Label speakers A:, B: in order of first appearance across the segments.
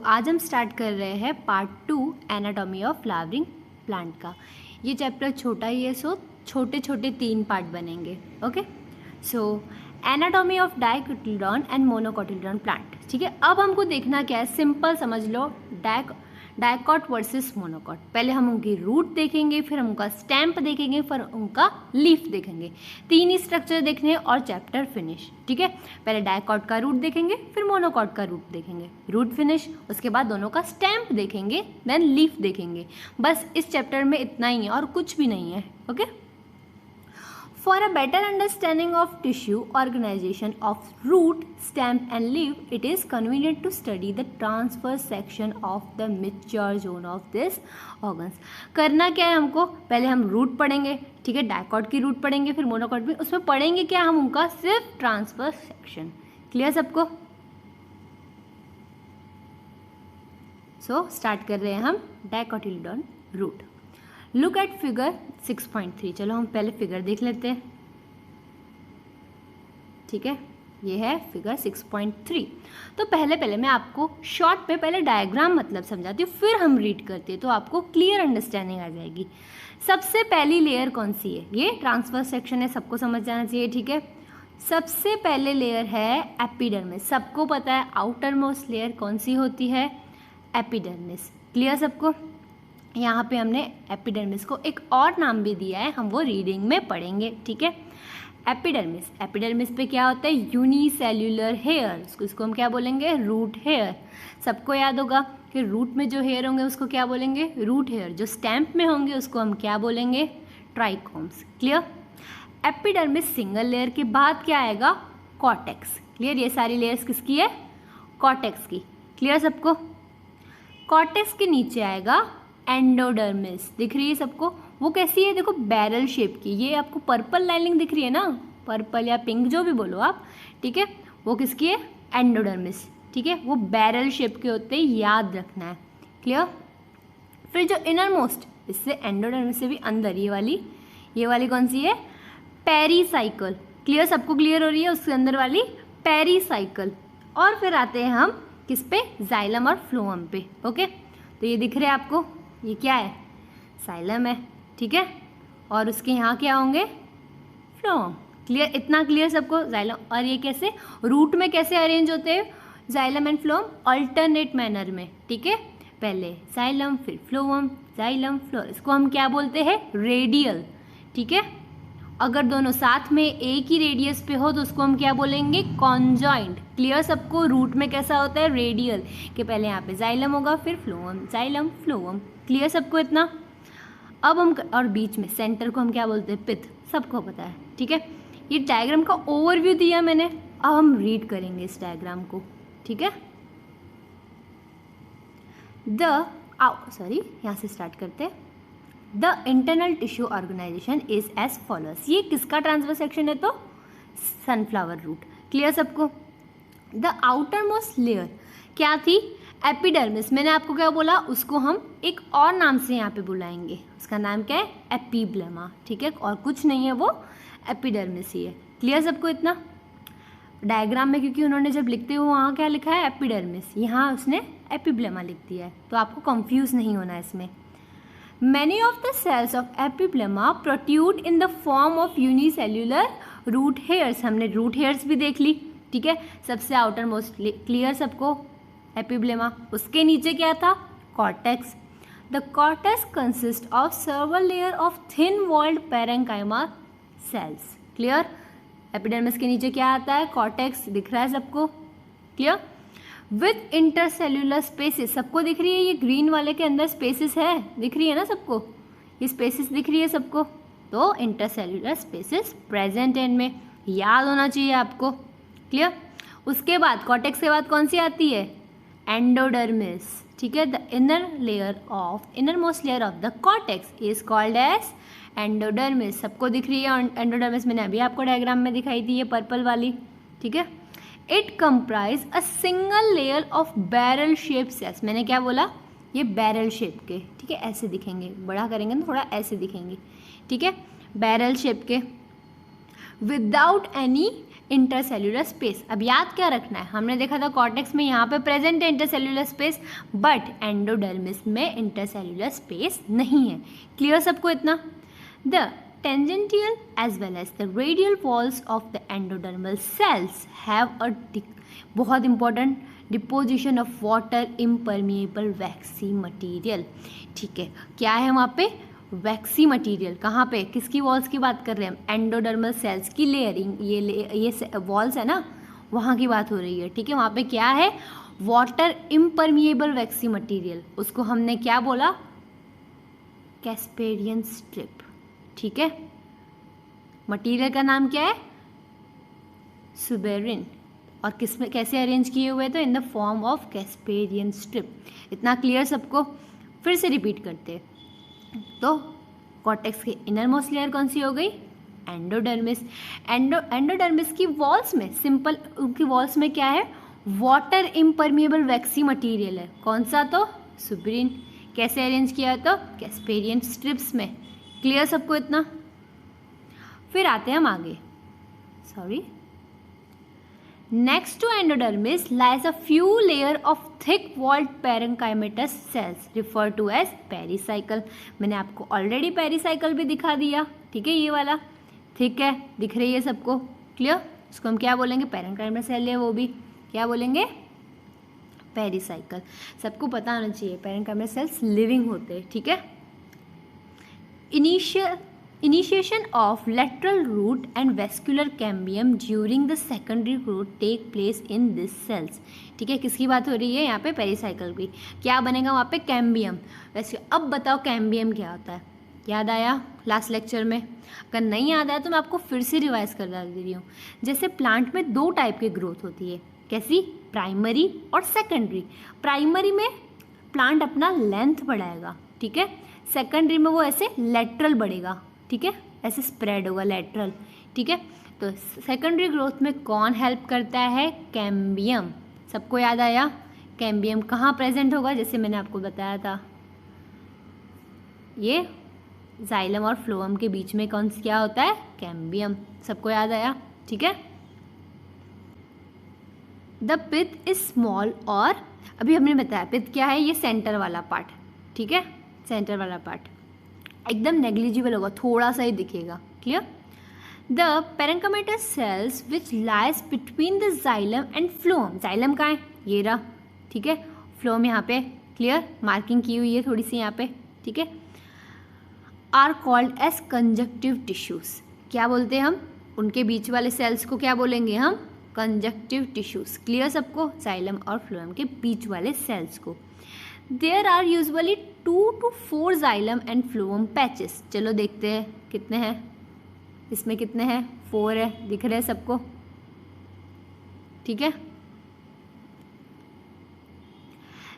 A: आज हम स्टार्ट कर रहे हैं part 2 anatomy of flowering plant का। ये चैप्टर छोटा ही है, सो छोटे छोटे 3 पार्ट बनेंगे। Okay, so anatomy of dicotyledon and monocotyledon plant. ठीक है, अब हमको देखना क्या है, सिंपल समझ लो, डाइकॉट वर्सेस मोनोकॉट। पहले हम उनकी रूट देखेंगे, फिर हम उनका स्टैम्प देखेंगे, फिर उनका लीफ देखेंगे। 3 ही स्ट्रक्चर देखने और चैप्टर फिनिश। ठीक है, पहले डाइकॉट का रूट देखेंगे, फिर मोनोकॉट का रूट देखेंगे, रूट फिनिश। उसके बाद दोनों का स्टैम्प देखेंगे, देन लीफ देखेंगे। बस इस चैप्टर में इतना ही है और कुछ भी नहीं है। Okay, for a better understanding of tissue organization of root, stem and leaf, it is convenient to study the transverse section of the mature zone of this organs. करना क्या है हमको, पहले हम रूट पढ़ेंगे। ठीक है, डाइकॉट की रूट पढ़ेंगे, फिर मोनोकॉट भी। उसमें पढ़ेंगे क्या हम, उनका सिर्फ ट्रांसवर्स सेक्शन। क्लियर सबको? सो स्टार्ट कर रहे हैं हम डाइकोटिलेडॉन रूट। Look at figure 6.3। चलो हम पहले फिगर देख लेते हैं। ठीक है, ये है फिगर 6.3। तो पहले मैं आपको शॉर्ट पे पहले डायग्राम मतलब समझाती हूँ, फिर हम रीड करते हैं, तो आपको क्लियर अंडरस्टैंडिंग आ जाएगी। सबसे पहली लेयर कौन सी है, ये ट्रांसवर्स सेक्शन है, सबको समझ जाना चाहिए। ठीक है, सबसे पहले लेयर है एपिडर्मिस। सबको पता है आउटर मोस्ट लेयर कौन सी होती है, एपिडर्मिस। क्लियर सबको? यहाँ पे हमने एपिडर्मिस को एक और नाम भी दिया है, हम वो रीडिंग में पढ़ेंगे। ठीक है, एपिडर्मिस। एपिडर्मिस पे क्या होता है, यूनिसेल्यूलर हेयर। इसको हम क्या बोलेंगे, रूट हेयर। सबको याद होगा कि रूट में जो हेयर होंगे उसको क्या बोलेंगे, रूट हेयर। जो स्टैम्प में होंगे उसको हम क्या बोलेंगे, trichomes. Clear? Epidermis single layer के बाद क्या आएगा, कॉर्टेक्स। क्लियर? ये सारी लेयर्स किसकी है, कॉर्टेक्स की। क्लियर सबको? कॉर्टेक्स के नीचे आएगा एंडोडर्मिस। दिख रही है सबको? वो कैसी है, देखो बैरल शेप की। ये आपको पर्पल लाइनिंग दिख रही है ना, पर्पल या पिंक जो भी बोलो आप। ठीक है, वो किसकी है, एंडोडर्मिस। ठीक है, वो बैरल शेप के होते हैं, याद रखना है। क्लियर? फिर जो इनर मोस्ट, इससे एंडोडर्मिस से भी अंदर, ये वाली कौन सी है, पेरीसाइकल। क्लियर? सबको क्लियर हो रही है? उसके अंदर वाली पेरीसाइकल। और फिर आते हैं हम किस पे, जाइलम और फ्लोएम पे। ओके, तो ये दिख रहे हैं आपको, ये क्या है, साइलम है। ठीक है, और उसके यहाँ क्या होंगे, फ्लोएम। क्लियर? इतना क्लियर सबको? जाइलम। और ये कैसे, रूट में कैसे अरेंज होते हैं xylem and phloem, alternate manner में। ठीक है, पहले जाइलम फिर फ्लोएम, जाइलम फ्लोएम। इसको हम क्या बोलते हैं, रेडियल। ठीक है, अगर दोनों साथ में एक ही रेडियस पे हो तो उसको हम क्या बोलेंगे, कॉन्जॉइंट। क्लियर सबको? रूट में कैसा होता है, रेडियल, कि पहले यहाँ पे जाइलम होगा फिर फ्लोएम, जाइलम फ्लोएम। क्लियर सबको इतना? अब हम, और बीच में सेंटर को हम क्या बोलते हैं, पिथ। सबको पता है। ठीक है, ये डायग्राम का ओवरव्यू दिया मैंने, अब हम रीड करेंगे इस डायग्राम को। ठीक है, यहाँ से स्टार्ट करते हैं। The internal tissue organization is as followers. ये किसका ट्रांसवर्स सेक्शन है, तो सनफ्लावर रूट। क्लियर सबको? द आउटर मोस्ट लेयर क्या थी, एपिडर्मिस। मैंने आपको क्या बोला, उसको हम एक और नाम से यहाँ पे बुलाएंगे, उसका नाम क्या है, एपिब्लेमा। ठीक है, और कुछ नहीं है, वो एपिडर्मिस ही है। क्लियर सबको इतना? डायग्राम में क्योंकि उन्होंने जब लिखते हुए वहाँ क्या लिखा है, एपिडर्मिस, यहाँ उसने एपिब्लेमा लिख दिया है, तो आपको कंफ्यूज नहीं होना इसमें। Many of the cells of epiblema protrude in the form of unicellular root hairs। हमने root hairs भी देख ली। ठीक है, सबसे आउटर मोस्ट क्लियर सबको, एपिब्लेमा। उसके नीचे क्या था, cortex. The cortex consist of several layer of thin walled parenchyma cells. Clear? Epidermis के नीचे क्या आता है, कॉर्टेक्स। दिख रहा है सबको? क्लियर? With intercellular spaces. सबको दिख रही है, ये ग्रीन वाले के अंदर स्पेसिस है, दिख रही है ना सबको, ये स्पेसिस दिख रही है सबको, तो इंटरसेल्यूलर स्पेसिस प्रेजेंट इनमें, याद होना चाहिए आपको। क्लियर? उसके बाद कॉर्टेक्स के बाद कौन सी आती है, एंडोडर्मिस। ठीक है, the innermost layer of the cortex is called as endodermis. सबको दिख रही है एंडोडर्मिस, मैंने अभी आपको डायग्राम में दिखाई थी, ये पर्पल वाली। ठीक है, it comprise a single layer of barrel shape cells. मैंने क्या बोला, ये बैरल शेप के। ठीक है, ऐसे दिखेंगे, बड़ा करेंगे ना थोड़ा, ऐसे दिखेंगे। ठीक है, बैरल शेप के, विदाउट एनी इंटरसेल्यूलर स्पेस। अब याद क्या रखना है, हमने देखा था कॉर्टेक्स में यहाँ पे प्रेजेंट है इंटरसेल्यूलर स्पेस, बट एंडोडर्मिस में इंटरसेल्यूलर स्पेस नहीं है। क्लियर सबको इतना? The tangential as well as the radial walls of the endodermal cells have a बहुत important deposition of water impermeable vaccine material. ठीक है, क्या है वहाँ पे? वैक्सी मटीरियल। कहाँ पे? किसकी वॉल्स की बात कर रहे हैं हम? एंडोडर्मल सेल्स की लेयरिंग, ये वॉल्स है ना, वहाँ की बात हो रही है। ठीक है, वहाँ पे क्या है? वाटर इम्परमिएबल वैक्सी मटीरियल। उसको हमने क्या बोला? Casparian strip. ठीक है, मटीरियल का नाम क्या है? सुबेरिन। और किस में कैसे अरेंज किए हुए? तो in the form of Casparian strip. इतना क्लियर सबको? फिर से रिपीट करते हैं। तो कॉर्टेक्स की इनर मोस्ट लेयर कौन सी हो गई? एंडोडर्मिस। एंडोडर्मिस की वॉल्स में सिंपल, उनकी वॉल्स में क्या है? वाटर इम्परमिएबल वैक्सी मटीरियल है। कौन सा? तो सुबेरिन। कैसे अरेंज किया? तो कैस्पेरियन स्ट्रिप्स में। क्लियर सबको इतना? फिर आते हैं हम आगे। Sorry, next to endodermis lies a few layer of thick walled parenchymatous cells refer to as pericycle. मैंने आपको ऑलरेडी पेरिसाइकल भी दिखा दिया। ठीक है, ये वाला ठीक है, दिख रही है सबको? क्लियर? उसको हम क्या बोलेंगे? पैरेंकाइमेटस सेल है, वो भी क्या बोलेंगे? पेरिसाइकल। सबको पता होना चाहिए पैरेंकाइमेटस सेल्स लिविंग होते हैं। ठीक है, Initiation of lateral root and vascular cambium during the secondary growth take place in these cells। ठीक है, किसकी बात हो रही है यहाँ पे? पेरिसाइकल की। क्या बनेगा वहाँ पे? कैम्बियम। वैसे अब बताओ कैम्बियम क्या होता है? याद आया लास्ट लेक्चर में? अगर नहीं याद आया तो मैं आपको फिर से रिवाइज कर दे रही हूँ। जैसे प्लांट में दो टाइप की ग्रोथ होती है। कैसी? प्राइमरी और सेकेंडरी। प्राइमरी में प्लांट अपना लेंथ बढ़ाएगा। ठीक है, सेकेंडरी में वो ऐसे लेटरल बढ़ेगा। ठीक है, ऐसे स्प्रेड होगा लेटरल। ठीक है, तो सेकेंडरी ग्रोथ में कौन हेल्प करता है? कैम्बियम। सबको याद आया? कैम्बियम कहाँ प्रेजेंट होगा? जैसे मैंने आपको बताया था, ये जाइलम और फ्लोएम के बीच में कौन क्या होता है? कैम्बियम। सबको याद आया? ठीक है, द पिथ इज स्मॉल, और अभी हमने बताया पिथ क्या है? ये सेंटर वाला पार्ट। ठीक है, सेंटर वाला पार्ट एकदम नेग्लिजिबल होगा, थोड़ा सा ही दिखेगा। Clear? The parenchymatous cells which lies between the xylem and phloem. Xylem कहाँ है? ये रहा। ठीक है, फ्लोएम यहाँ पे। क्लियर? मार्किंग की हुई है थोड़ी सी यहाँ पे। ठीक है, are called as conjunctive tissues. क्या बोलते हैं हम? उनके बीच वाले सेल्स को क्या बोलेंगे हम? Conjunctive tissues. क्लियर सबको? जाइलम और फ्लोएम के बीच वाले सेल्स को। There are usually 2 to 4 xylem and phloem patches। चलो देखते हैं कितने हैं इसमें। कितने हैं? 4 है, दिख रहे हैं सबको? ठीक है,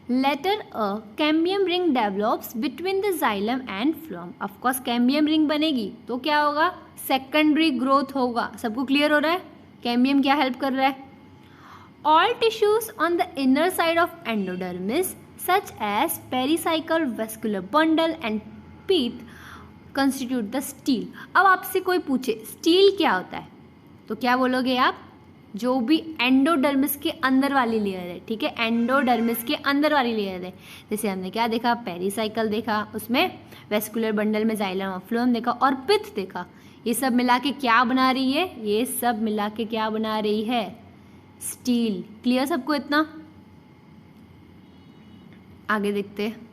A: Later a cambium ring develops between the xylem and phloem। Of course cambium ring बनेगी तो क्या होगा? सेकेंडरी ग्रोथ होगा। सबको क्लियर हो रहा है? कैम्बियम क्या हेल्प कर रहा है? All tissues on the inner side of endodermis such as pericycle, vascular bundle and pith constitute the stele। अब आपसे कोई पूछे स्टील क्या होता है तो क्या बोलोगे आप? जो भी एंडोडर्मिस के अंदर वाली लेयर है। ठीक है, एंडोडर्मिस के अंदर वाली लेयर है। जैसे हमने क्या देखा? पेरिसाइकल देखा, उसमें वेस्कुलर बंडल में जाइलम और फ्लोएम देखा, और पिथ देखा। ये सब मिला के क्या बना रही है? ये सब मिला के क्या बना रही है? स्टील। क्लियर सबको इतना? आगे देखते हैं।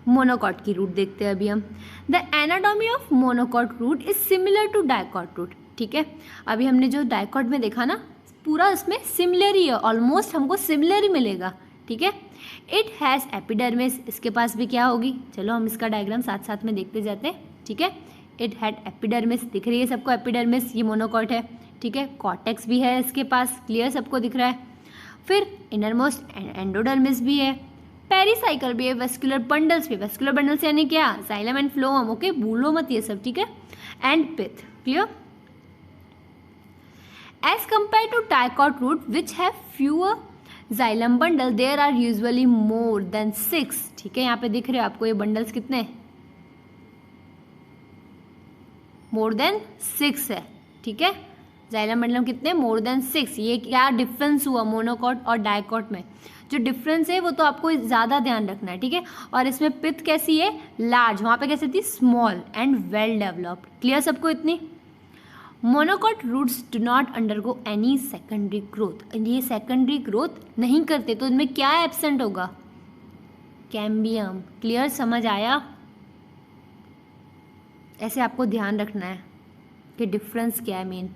A: मोनोकॉट की रूट देखते हैं अभी हम। The anatomy of monocot root is similar to dicot root. ठीक है, अभी हमने जो डाइकॉट में देखा ना, पूरा इसमें सिमिलर ही है, ऑलमोस्ट हमको सिमिलर ही मिलेगा। ठीक है, इट हैज़ एपिडर्मिस। इसके पास भी क्या होगी? चलो हम इसका डायग्राम साथ साथ में देखते जाते हैं। ठीक है, इट हैड एपिडर्मिस। दिख रही है सबको एपिडर्मिस? ये मोनोकॉट है। ठीक है, कॉर्टेक्स भी है इसके पास। क्लियर सबको दिख रहा है? फिर इनरमोस्ट एंडोडर्मिस भी है, पेरिसाइकल भी है, वेस्कुलर बंडल्स भी। वेस्कुलर बंडल्स यानी क्या? Xylem and phloem. ओके, भूलो मत ये सब। ठीक है, and pith. Clear? As compare to dicot root which have fewer xylem bundle there are usually more than 6। ठीक है, यहाँ पे दिख रहे हो आपको ये बंडल्स कितने? मोर देन 6 है, ठीक है। जाइलम बंडलम कितने, मोर देन 6। ये क्या डिफरेंस हुआ मोनोकॉट और डाइकॉट में, जो डिफरेंस है वो तो आपको ज़्यादा ध्यान रखना है, ठीक है। और इसमें पिथ कैसी है, लार्ज, वहाँ पे कैसी थी, small and well developed. Clear सबको इतनी। Monocot roots do not undergo any secondary growth, ये सेकेंडरी ग्रोथ नहीं करते, तो इनमें क्या एब्सेंट होगा, कैम्बियम। क्लियर, समझ आया। ऐसे आपको ध्यान रखना है कि डिफरेंस क्या है मेन।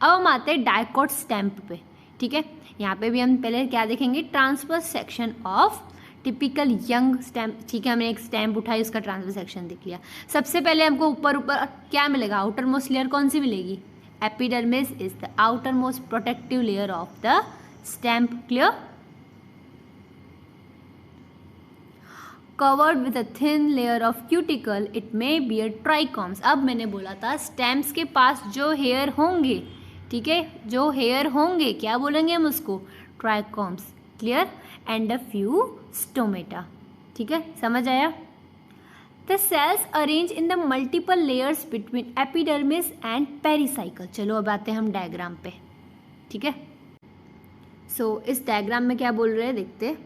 A: अब हम आते हैं डाइकॉट स्टैम्प पे, ठीक है। यहाँ पे भी हम पहले क्या देखेंगे, transfer section of typical young stamp, ठीक है। हमने एक स्टैम्प उठाई, उसका ट्रांसफर सेक्शन देख लिया। सबसे पहले हमको ऊपर ऊपर क्या मिलेगा, आउटर मोस्ट लेयर कौन सी मिलेगी, epidermis is the outermost protective layer of the stem. Clear. Covered with a thin layer of cuticle, it may bear trichomes. अब मैंने बोला था स्टैम्प्स के पास जो हेयर होंगे, ठीक है, जो हेयर होंगे क्या बोलेंगे हम उसको, trichomes. Clear. And a few stomata, ठीक है, समझ आया। The cells arrange in the multiple layers between epidermis and pericycle. चलो अब आते हैं हम डायग्राम पे, ठीक है। सो इस डायग्राम में क्या बोल रहे हैं देखते हैं।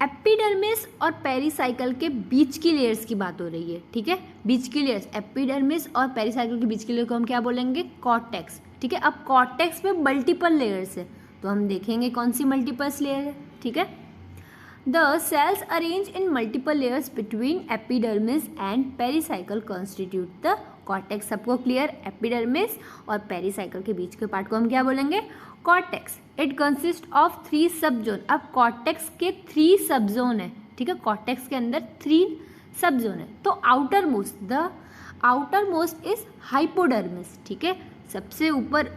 A: एपिडर्मिस और पेरिसाइकल के बीच की लेयर्स की बात हो रही है, ठीक है। बीच की लेयर्स, एपिडर्मिस और पेरिसाइकल के बीच की लेयर को हम क्या बोलेंगे, कॉर्टेक्स, ठीक है। अब कॉर्टेक्स में मल्टीपल लेयर्स है, तो हम देखेंगे कौन सी मल्टीपल्स लेयर है, ठीक है। The cells arrange in multiple layers between epidermis and pericycle constitute the cortex. सबको क्लियर, एपिडर्मिस और पेरिसाइकल के बीच के पार्ट को हम क्या बोलेंगे, कॉर्टेक्स। इट कंसिस्ट ऑफ 3 सब जोन। अब कॉर्टेक्स के 3 सब जोन है, ठीक है। कॉर्टेक्स के अंदर 3 सब जोन है। तो outer most, the outer most is hypodermis, ठीक है, सबसे ऊपर,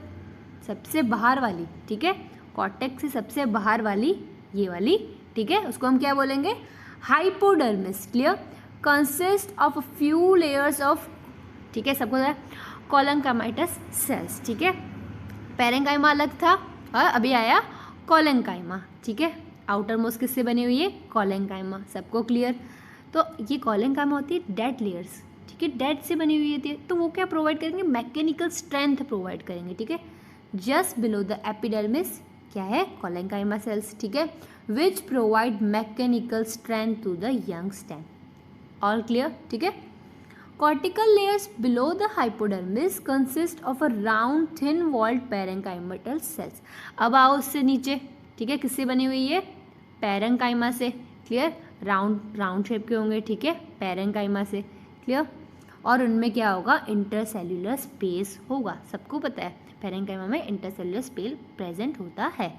A: सबसे बाहर वाली, ठीक है। कॉर्टेक्स से सबसे बाहर वाली ये वाली, ठीक है, उसको हम क्या बोलेंगे, hypodermis. Clear. Consist of a few layers of, ठीक है, सबको कोलनकाइमाटस सेल्स, ठीक है। पेरेंकाइमा अलग था और अभी आया कोलेंकाइमा, ठीक है। आउटर मोस्ट किससे बनी हुई है, कोलेंकाइमा। सबको क्लियर। तो ये कोलेंकाइमा होती है डेड लेयर्स, ठीक है, डेड से बनी हुई होती है। तो वो क्या प्रोवाइड करेंगे, मैकेनिकल स्ट्रेंथ प्रोवाइड करेंगे, ठीक है। जस्ट बिलो द एपिडर्मिस क्या है, कोलेंकाइमा सेल्स, ठीक है, which provide mechanical strength to the young stem. All clear, ठीक है। Cortical layers below the hypodermis consist of a round thin walled parenchymal cells. अब आओ उससे नीचे, ठीक है, किससे बनी हुई है, पेरेंकाइमा से। क्लियर। राउंड शेप के होंगे, ठीक है, पेरेंकाइमा से। क्लियर। और उनमें क्या होगा, इंटरसेल्यूलर स्पेस होगा। सबको पता है पेरेंकाइमा में इंटरसेल्यूलर स्पेस प्रेजेंट होता है।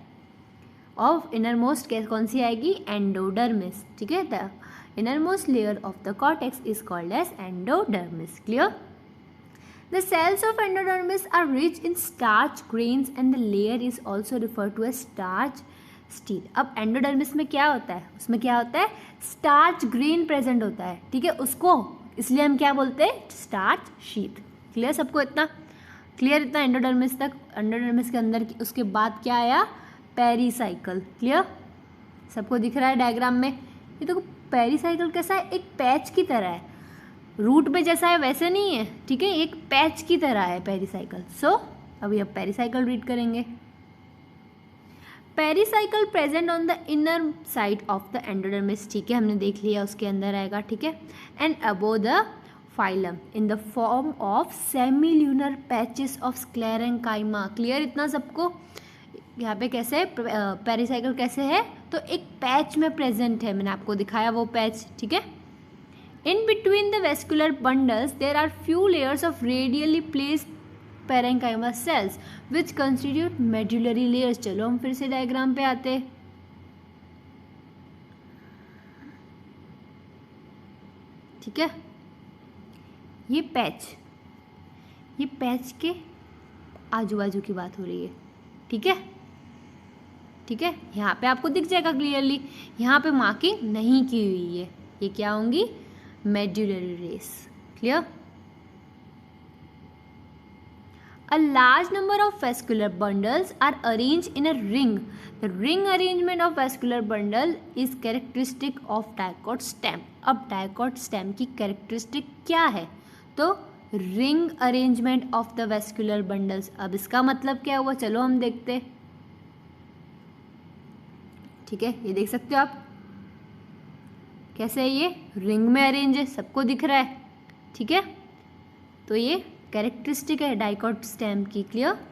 A: ऑफ इनरमोस्ट कौन सी आएगी, एंडोडर्मिस, ठीक है। The innermost layer of the cortex is called as endodermis. Clear? The cells of endodermis are rich in starch grains and the layer is also referred to as starch sheath. अब endodermis में क्या होता है, उसमें क्या होता है, starch grain present होता है, ठीक है, उसको इसलिए हम क्या बोलते हैं, starch sheath. क्लियर सबको इतना, क्लियर इतना एंडोडर्मिस तक। एंडोडर्मिस के अंदर उसके बाद क्या आया, पेरिसाइकल। क्लियर सबको दिख रहा है डायग्राम में। ये तो पेरिसाइकल कैसा है, एक पैच की तरह है, रूट पे जैसा है वैसे नहीं है, ठीक है, एक पैच की तरह है पेरिसाइकल। सो अभी अब पेरिसाइकल रीड करेंगे। Pericycle present on the inner side of the endodermis, ठीक है, हमने देख लिया उसके अंदर आएगा, ठीक है। And above the phylum in the form of सेमील्यूनर patches of sclerenchyma. Clear इतना सबको। यहाँ पे कैसे है, पेरिसाइकल कैसे है, तो एक पैच में प्रेजेंट है, मैंने आपको दिखाया वो पैच, ठीक है। In between the vascular bundles there are few layers of radially placed parenchyma cells which constitute medullary layers. चलो हम फिर से डायग्राम पे आते हैं, ठीक है। ये पैच के आजू बाजू की बात हो रही है, ठीक है, ठीक है। यहाँ पे आपको दिख जाएगा क्लियरली, यहाँ पे मार्किंग नहीं की हुई है, ये क्या होंगी, medullary race. Clear. A large number of vascular bundles are arranged in a ring. The ring arrangement of vascular bundle is characteristic of dicot stem. अब dicot stem की characteristic क्या है, तो ring arrangement of the vascular bundles. अब इसका मतलब क्या हुआ, चलो हम देखते हैं। ठीक है, ये देख सकते हो आप कैसे है, ये रिंग में अरेंज है, सबको दिख रहा है। ठीक है, तो ये कैरेक्टरिस्टिक है डाइकॉट स्टेम की। Clear.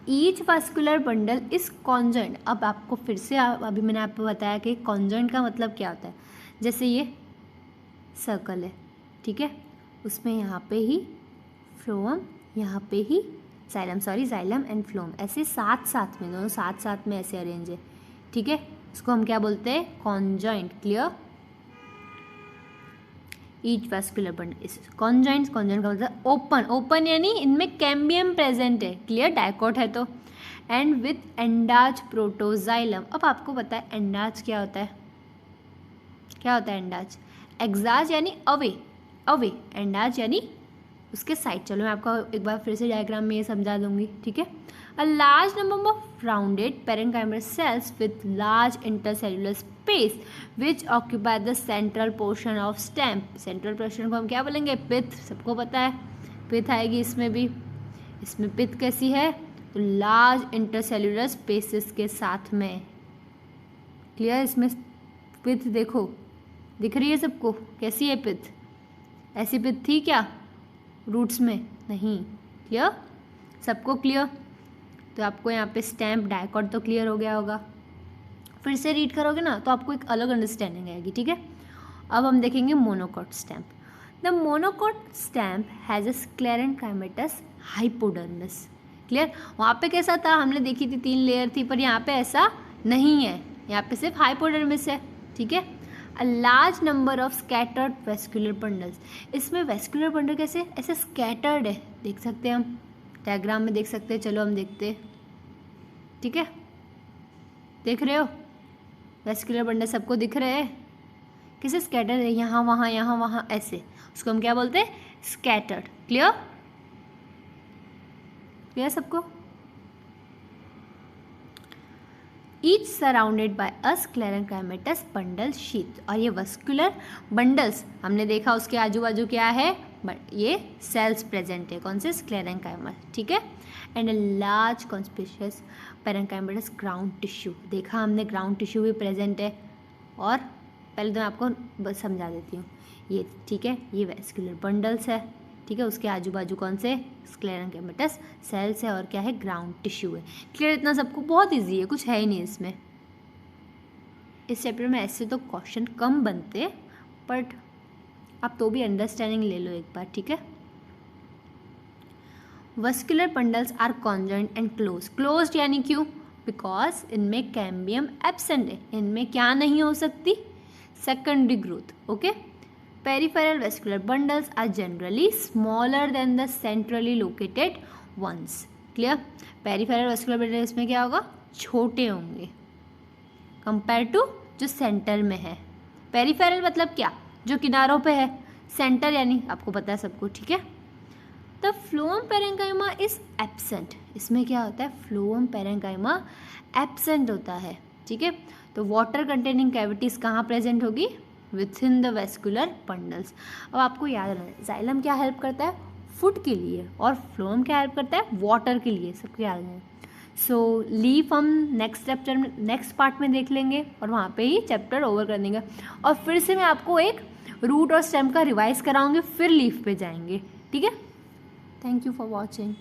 A: Each vascular bundle is conjoint. अब आपको फिर से अभी मैंने आपको बताया कि कॉन्जॉइंट का मतलब क्या होता है। जैसे ये सर्कल है, ठीक है, उसमें यहाँ पे ही फ्लोएम, यहाँ पे ही xylem, sorry xylem and phloem, ऐसे साथ साथ में, दोनों साथ साथ में ऐसे अरेंज है। ठीक है, इसको हम क्या बोलते हैं, conjoint. Clear. Each vascular bundle is conjoint. Conjoint का मतलब ओपन, ओपन यानी इनमें कैम्बियम प्रेजेंट है। क्लियर, डाइकॉट है तो। And with endarch protoxylem. अब आपको पता है एंडाज क्या होता है, क्या होता है एंडाज। एक्साज यानी अवे, अवे, एंडाज यानी उसके साइड। चलो मैं आपको एक बार फिर से डायग्राम में ये समझा दूंगी। ठीक है, a large number of rounded parenchymal sales with large intercellular space which occupy the central portion of stem. Central portion को हम क्या बोलेंगे, पिथ। सबको पता है पिथ आएगी इसमें भी। इसमें पिथ कैसी है, तो लार्ज इंटरसेलुलर स्पेसेस के साथ में। क्लियर, इसमें पिथ देखो दिख रही है सबको, कैसी है पिथ, ऐसी पिथ थी क्या रूट्स में, नहीं। क्लियर, सबको क्लियर। तो आपको यहाँ पे स्टैम्प डाइकॉट तो क्लियर हो गया होगा। फिर से रीड करोगे ना तो आपको एक अलग अंडरस्टैंडिंग आएगी। ठीक है, अब हम देखेंगे monocot stem. The monocot stem has a sclerenchymatous hypodermis. Clear, वहाँ पे कैसा था, हमने देखी थी 3 लेयर थी, पर यहाँ पे ऐसा नहीं है, यहाँ पे सिर्फ हाइपोडर्मिस है। ठीक है, a large number of scattered vascular bundles. इसमें वेस्कुलर बंडल कैसे, ऐसे स्कैटर्ड है, देख सकते हैं हम डायग्राम में, देख सकते हैं। चलो हम देखते हैं। ठीक है, देख रहे हो वेस्कुलर बंडल सबको दिख रहे हैं, कैसे स्कैटर्ड है, यहाँ वहाँ ऐसे, उसको हम क्या बोलते हैं, स्कैटर्ड। क्लियर, क्लियर सबको। Each surrounded by a sclerenchymatous bundle sheath. और ये वेस्कुलर बंडल्स हमने देखा, उसके आजू बाजू क्या है, ये सेल्स प्रेजेंट है, कौन से, स्क्लेरेंकाइमल। ठीक है, and a large conspicuous parenchymatous ground tissue. देखा हमने ग्राउंड टिश्यू भी प्रेजेंट है। और पहले तो मैं आपको समझा देती हूँ ये। ठीक है, ये वेस्कुलर बंडल्स है। ठीक है, उसके आजू बाजू कौन से, स्क्लेरेंकाइमेटस सेल्स है, और क्या है, ग्राउंड टिश्यू है। क्लियर, इतना सबको बहुत इजी है, कुछ है ही नहीं इसमें। इस चैप्टर में ऐसे तो क्वेश्चन कम बनते, बट आप तो भी अंडरस्टैंडिंग ले लो एक बार। ठीक है, vascular bundles are conjoint and close. Closed यानी क्यों, बिकॉज इनमें कैम्बियम एब्सेंट है, इनमें क्या नहीं हो सकती, secondary growth. Okay, peripheral vascular bundles are generally smaller than the centrally located ones. Clear? Peripheral vascular bundles इसमें क्या होगा, छोटे होंगे कंपेयर टू जो सेंटर में है। पेरिफेरल मतलब क्या, जो किनारों पे है, सेंटर यानी आपको पता है सबको। ठीक है, the phloem parenchyma is absent. इसमें क्या होता है, फ्लोएम पेरेन्काइमा एब्सेंट होता है। ठीक है, तो वाटर कंटेनिंग कैविटीज कहाँ प्रेजेंट होगी, with in the vascular bundles. अब आपको याद रखना, जाइलम क्या हेल्प करता है, फूड के लिए, और फ्लोएम क्या हेल्प करता है, वाटर के लिए। सबको याद रखना। सो लीफ हम नेक्स्ट चैप्टर में, नेक्स्ट पार्ट में देख लेंगे, और वहाँ पे ही चैप्टर ओवर कर देंगे। और फिर से मैं आपको एक रूट और स्टेम का रिवाइज कराऊंगी, फिर लीफ पे जाएंगे। ठीक है, थैंक यू फॉर वॉचिंग।